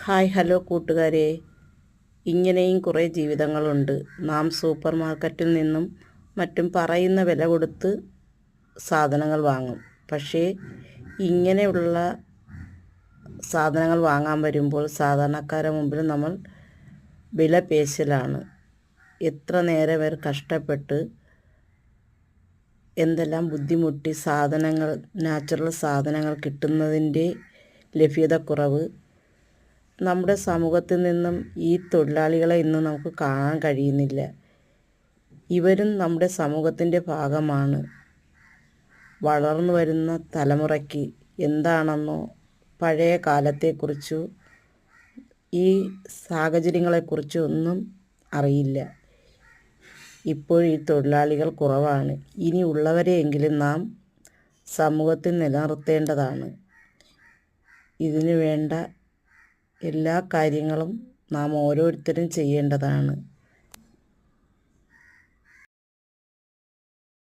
Hi hello കൂട്ടുകാരെ, ഇങ്ങനെയും കുറേ ജീവിതങ്ങളുണ്ട്. നാം സൂപ്പർ മാർക്കറ്റിൽ നിന്നും മറ്റും പറയുന്ന വില കൊടുത്ത് സാധനങ്ങൾ വാങ്ങും. പക്ഷേ ഇങ്ങനെയുള്ള സാധനങ്ങൾ വാങ്ങാൻ വരുമ്പോൾ സാധാരണക്കാരുടെ മുമ്പിൽ നമ്മൾ വില പേശലാണ്. എത്ര നേരം വരെ കഷ്ടപ്പെട്ട് എന്തെല്ലാം ബുദ്ധിമുട്ടി സാധനങ്ങൾ, നാച്ചുറൽ സാധനങ്ങൾ കിട്ടുന്നതിൻ്റെ ലഭ്യതക്കുറവ് നമ്മുടെ സമൂഹത്തിൽ നിന്നും ഈ തൊഴിലാളികളെ ഇന്ന് നമുക്ക് കാണാൻ കഴിയുന്നില്ല. ഇവരും നമ്മുടെ സമൂഹത്തിൻ്റെ ഭാഗമാണ്. വളർന്നു വരുന്ന തലമുറയ്ക്ക് എന്താണെന്നോ പഴയ കാലത്തെക്കുറിച്ചോ ഈ സാഹചര്യങ്ങളെക്കുറിച്ചോ ഒന്നും അറിയില്ല. ഇപ്പോൾ ഈ തൊഴിലാളികൾ കുറവാണ്. ഇനി ഉള്ളവരെയെങ്കിലും നാം സമൂഹത്തിൽ നിലനിർത്തേണ്ടതാണ്. ഇതിനു വേണ്ട എല്ലാ കാര്യങ്ങളും നാം ഓരോരുത്തരും ചെയ്യേണ്ടതാണ്.